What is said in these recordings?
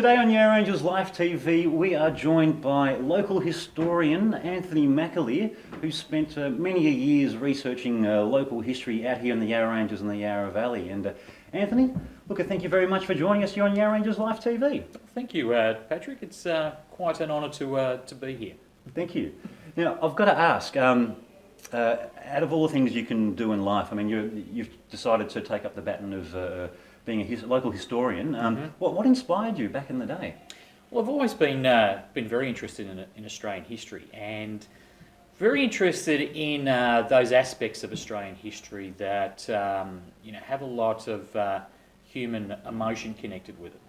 Today on Yarra Ranges Live TV, we are joined by local historian Anthony Mcaleer, who spent many years researching local history out here in the Yarra Ranges and the Yarra Valley. And Anthony, look, thank you very much for joining us here on Yarra Ranges Live TV. Thank you, Patrick. It's quite an honour to be here. Thank you. Now, I've got to ask, out of all the things you can do in life, I mean, you've decided to take up the baton of being a local historian. What inspired you back in the day? Well, I've always been very interested in Australian history, and very interested in those aspects of Australian history that have a lot of human emotion connected with it.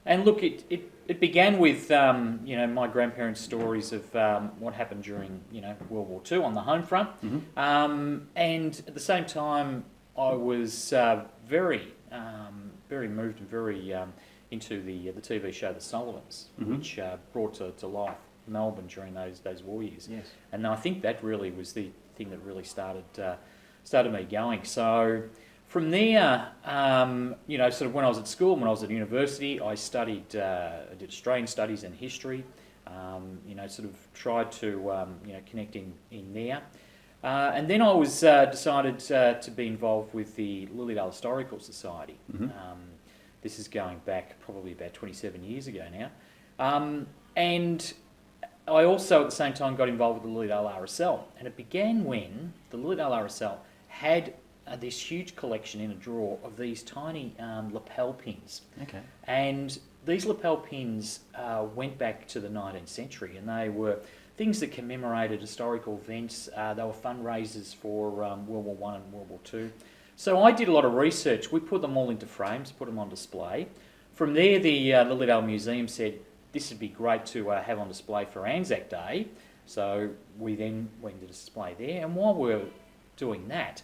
And look, it began with my grandparents' stories of what happened during World War II on the home front, and at the same time I was very moved and very into the TV show The Sullivans, which brought to life Melbourne during those war years. Yes. And I think that really was the thing that really started me going. So from there, sort of when I was at school, when I was at university, I studied, I did Australian studies and history. Sort of tried to connect in there. And then I was decided to be involved with the Lilydale Historical Society. This is going back probably about 27 years ago now. And I also at the same time got involved with the Lilydale RSL. And it began when the Lilydale RSL had this huge collection in a drawer of these tiny lapel pins. Okay. And these lapel pins went back to the 19th century, and they were things that commemorated historical events. They were fundraisers for World War I and World War II. So I did a lot of research. We put them all into frames, put them on display. From there, the Lilydale Museum said this would be great to have on display for Anzac Day. So we then went to display there. And while we were doing that,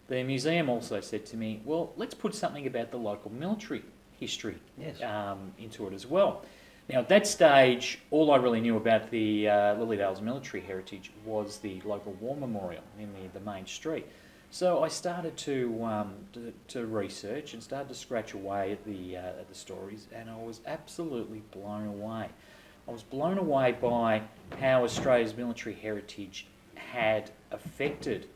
the museum also said to me, well, let's put something about the local military history into it as well. Now, at that stage, all I really knew about the Lilydale's military heritage was the local war memorial in the main street. So I started to research and started to scratch away at the stories, and I was absolutely blown away. I was blown away by how Australia's military heritage had affected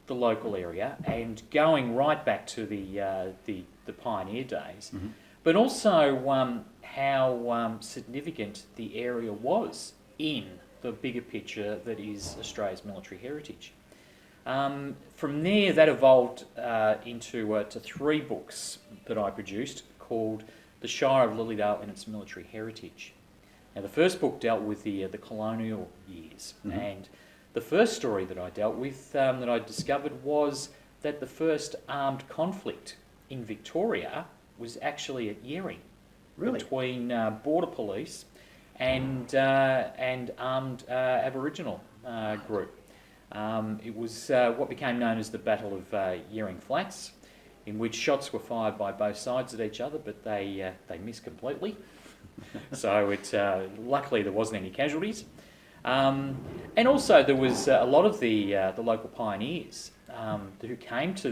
the local area, and going right back to the pioneer days, but also how significant the area was in the bigger picture that is Australia's military heritage. From there, that evolved into three books that I produced called The Shire of Lilydale and Its Military Heritage. Now, the first book dealt with the colonial years, and the first story that I dealt with, that I discovered, was that the first armed conflict in Victoria was actually at Yering, between border police and armed Aboriginal group. It was what became known as the Battle of Yering Flats, in which shots were fired by both sides at each other, but they missed completely. So luckily there wasn't any casualties. And also there was a lot of the local pioneers who came to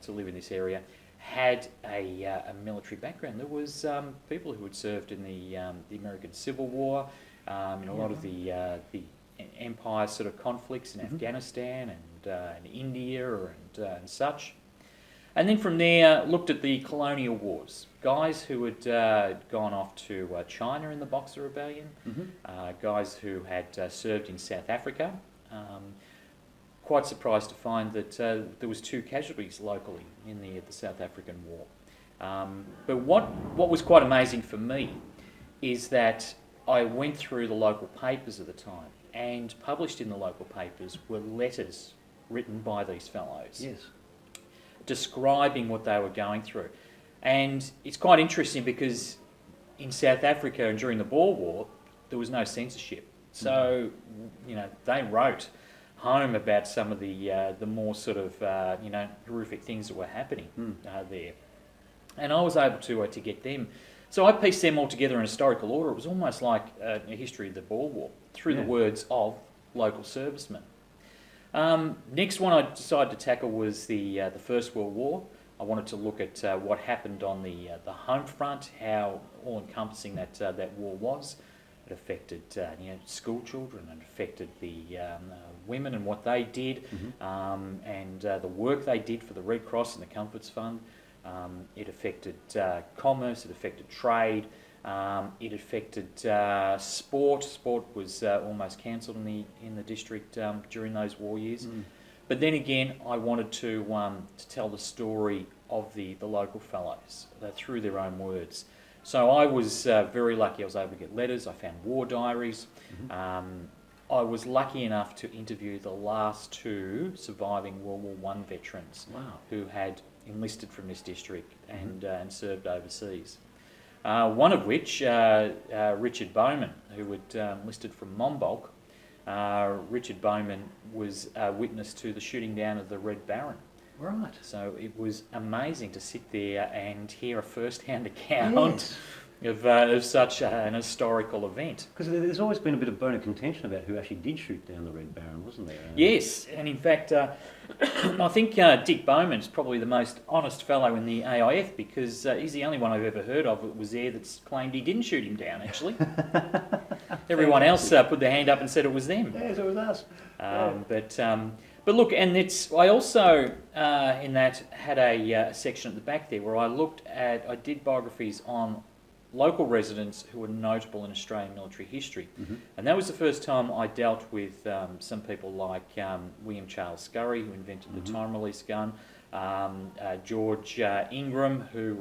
live in this area had a military background. There was people who had served in the American Civil War, in a lot of the empire sort of conflicts in Afghanistan and India and such. And then from there, looked at the colonial wars. Guys who had gone off to China in the Boxer Rebellion, guys who had served in South Africa. Quite surprised to find that there was 2 casualties locally in the South African War. But what was quite amazing for me is that I went through the local papers at the time, and published in the local papers were letters written by these fellows, describing what they were going through. And it's quite interesting because in South Africa and during the Boer War, there was no censorship. So, they wrote home about some of the more sort of, horrific things that were happening there. And I was able to get them. So I pieced them all together in historical order. It was almost like a history of the Boer War through the words of local servicemen. Next one I decided to tackle was the First World War. I wanted to look at what happened on the home front, how all-encompassing that war was. It affected school children, it affected the women and what they did, and the work they did for the Red Cross and the Comforts Fund. It affected commerce, it affected trade, it affected sport. Sport was almost cancelled in the district during those war years. But then again, I wanted to tell the story of the local fellows through their own words. So I was very lucky. I was able to get letters. I found war diaries. I was lucky enough to interview the last two surviving World War I veterans who had enlisted from this district and served overseas. One of which, Richard Bowman, who had enlisted from Monbulk. Richard Bowman was a witness to the shooting down of the Red Baron. Right. So it was amazing to sit there and hear a first-hand account of such an historical event. Because there's always been a bit of bone of contention about who actually did shoot down the Red Baron, wasn't there? Yes, and in fact, I think Dick Bowman's probably the most honest fellow in the AIF, because he's the only one I've ever heard of that was there that's claimed he didn't shoot him down, actually. Everyone else put their hand up and said it was them. Yeah, so it was us. But look, and I also in that had a section at the back there where I did biographies on local residents who were notable in Australian military history. And that was the first time I dealt with some people like William Charles Scurry, who invented the time-release gun, George Ingram, who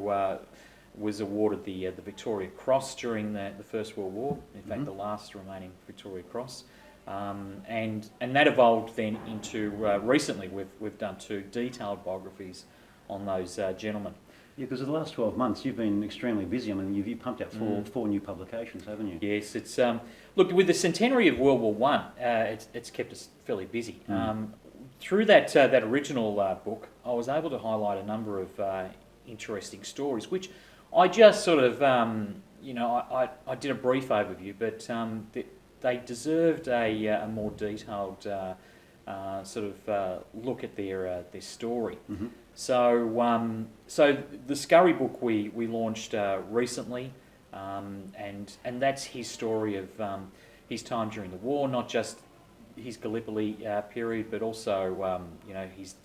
was awarded the Victoria Cross during the First World War, in fact the last remaining Victoria Cross. And that evolved then into recently we've done two detailed biographies on those gentlemen. Yeah, because in the last 12 months you've been extremely busy. I mean, you've pumped out four new publications, haven't you? Yes, it's look, with the centenary of World War One, it's kept us fairly busy. Through that original book, I was able to highlight a number of interesting stories, which I just sort of I did a brief overview, but they deserved a more detailed look at their story. So the Scurry book we launched recently, and that's his story of his time during the war, not just his Gallipoli period, but also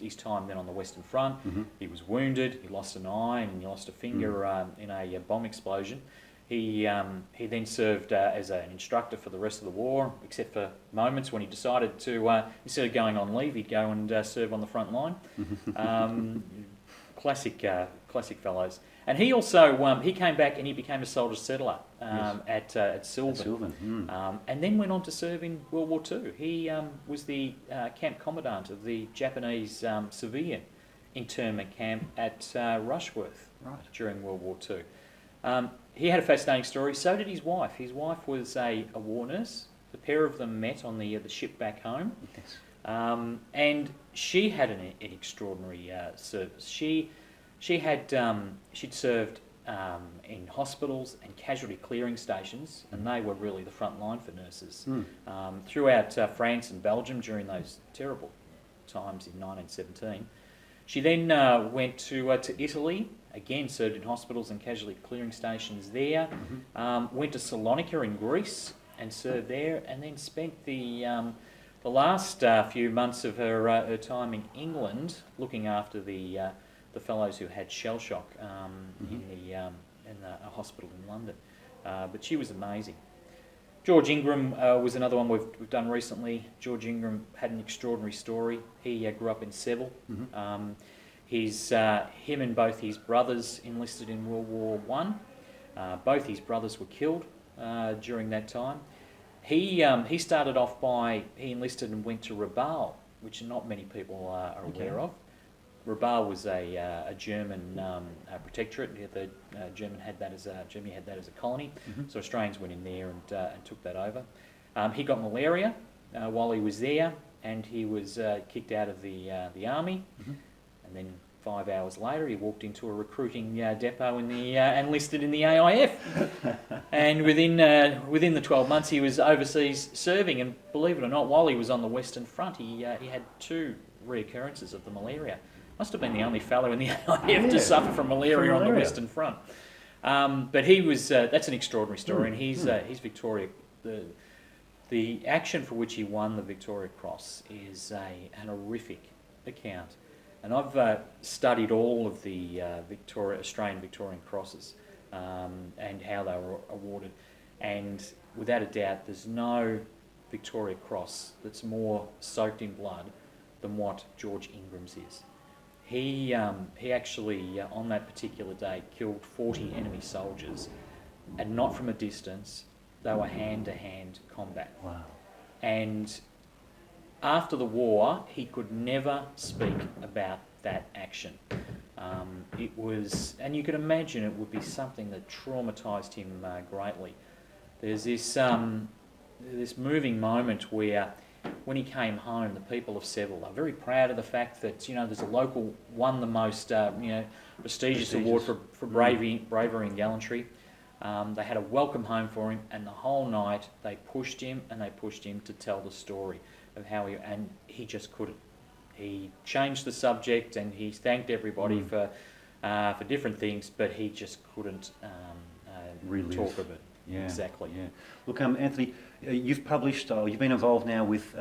his time then on the Western Front. He was wounded, he lost an eye, and he lost a finger in a bomb explosion. He then served as an instructor for the rest of the war, except for moments when he decided to, instead of going on leave, he'd go and serve on the front line. Classic fellows. And he also he came back and he became a soldier settler at Sylvan. And then went on to serve in World War II. He was the camp commandant of the Japanese civilian internment camp at Rushworth during World War II. He had a fascinating story. So did his wife. His wife was a war nurse. The pair of them met on the ship back home, and she had an extraordinary service. She'd served in hospitals and casualty clearing stations, and they were really the front line for nurses throughout France and Belgium during those terrible times in 1917. She then went to Italy. Again, served in hospitals and casualty clearing stations there. Went to Salonika in Greece and served there, and then spent the last few months of her time in England looking after the fellows who had shell shock in a hospital in London. But she was amazing. George Ingram was another one we've done recently. George Ingram had an extraordinary story. He grew up in Seville. Him and both his brothers enlisted in World War One. Both his brothers were killed during that time. He started off he enlisted and went to Rabaul, which not many people are aware of. Rabaul was a German protectorate. Germany had that as a colony, so Australians went in there and took that over. He got malaria while he was there, and he was kicked out of the army. And then 5 hours later, he walked into a recruiting depot and enlisted in the AIF. And within the 12 months, he was overseas serving. And believe it or not, while he was on the Western Front, he had two reoccurrences of the malaria. Must have been the only fellow in the AIF to suffer from malaria on the Western Front. But he was, that's an extraordinary story, and he's Victoria. The action for which he won the Victoria Cross is an horrific account. And I've studied all of the Australian Victorian crosses and how they were awarded. And without a doubt, there's no Victoria Cross that's more soaked in blood than what George Ingram's is. He actually, on that particular day, killed 40 enemy soldiers, and not from a distance. They were hand-to-hand combat. Wow. And after the war, he could never speak about that action. It was, and you can imagine it would be something that traumatised him greatly. There's this moving moment where, when he came home, the people of Seville are very proud of the fact that there's a local won the most prestigious award for bravery and gallantry. They had a welcome home for him, and the whole night they pushed him to tell the story of how he just couldn't. He changed the subject and he thanked everybody for different things, but he just couldn't talk of it. Yeah, exactly. Yeah. Look, Anthony, you've published, you've been involved now with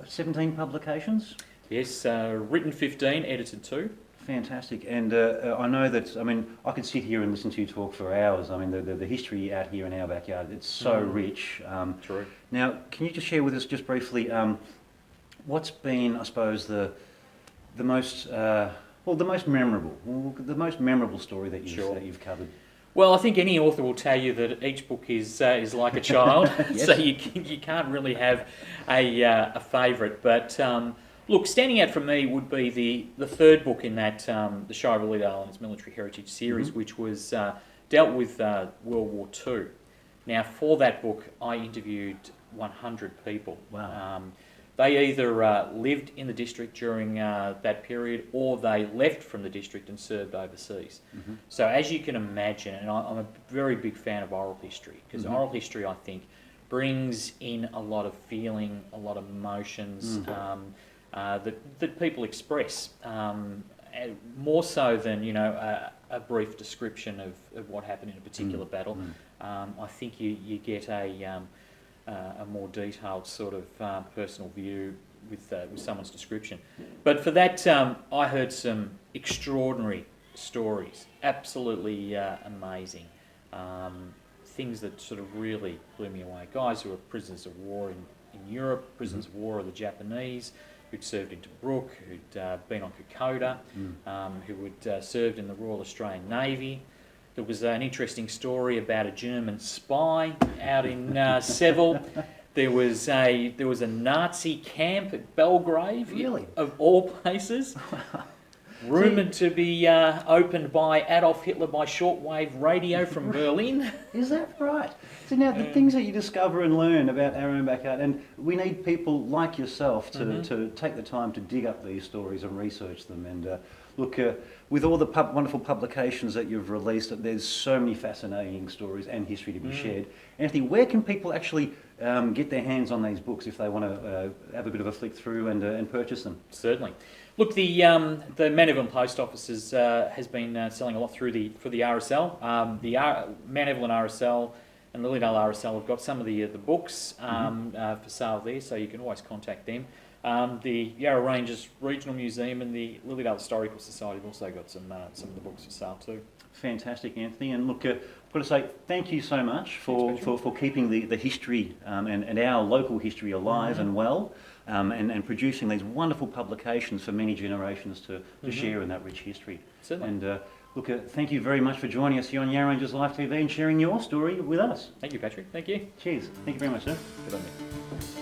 17 publications? Yes, written 15, edited 2. Fantastic. And I know that, I could sit here and listen to you talk for hours. The history out here in our backyard, it's so rich. True. Now, can you just share with us just briefly what's been, I suppose, the most memorable story that you've covered? Well, I think any author will tell you that each book is like a child, Yes. So you can't really have a favourite. But look, standing out for me would be the third book in that, the Shire of Lilydale and its Military Heritage series, which was dealt with World War II. Now, for that book, I interviewed 100 people. Wow. They either lived in the district during that period, or they left from the district and served overseas. Mm-hmm. So as you can imagine, and I'm a very big fan of oral history, because oral history, I think, brings in a lot of feeling, a lot of emotions that people express, more so than a brief description of what happened in a particular battle. I think you get a more detailed sort of personal view with someone's description. But for that, I heard some extraordinary stories, absolutely amazing. Things that sort of really blew me away. Guys who were prisoners of war in Europe, prisoners of war of the Japanese, who'd served in Tobruk, who'd been on Kokoda, who had served in the Royal Australian Navy. There was an interesting story about a German spy out in Seville. There was a Nazi camp at Belgrave, Really? Of all places, rumoured to be opened by Adolf Hitler by shortwave radio from Berlin. Is that right? So now the things that you discover and learn about our own backyard, and we need people like yourself to take the time to dig up these stories and research them. And look, with all the wonderful publications that you've released, there's so many fascinating stories and history to be shared. Anthony, where can people actually get their hands on these books if they want to have a bit of a flick through and purchase them? Certainly. Look, the Methven Post Office has been selling a lot for the RSL. The Methven RSL and Lilydale RSL have got some of the books for sale there, so you can always contact them. The Yarra Ranges Regional Museum and the Lilydale Historical Society have also got some of the books for sale too. Fantastic, Anthony. And look, I've got to say thank you so much for keeping the history and our local history alive and well, and producing these wonderful publications for many generations to share in that rich history. Certainly. And look, thank you very much for joining us here on Yarra Ranges Live TV and sharing your story with us. Thank you, Patrick. Thank you. Cheers. Thank you very much, sir. Good on you.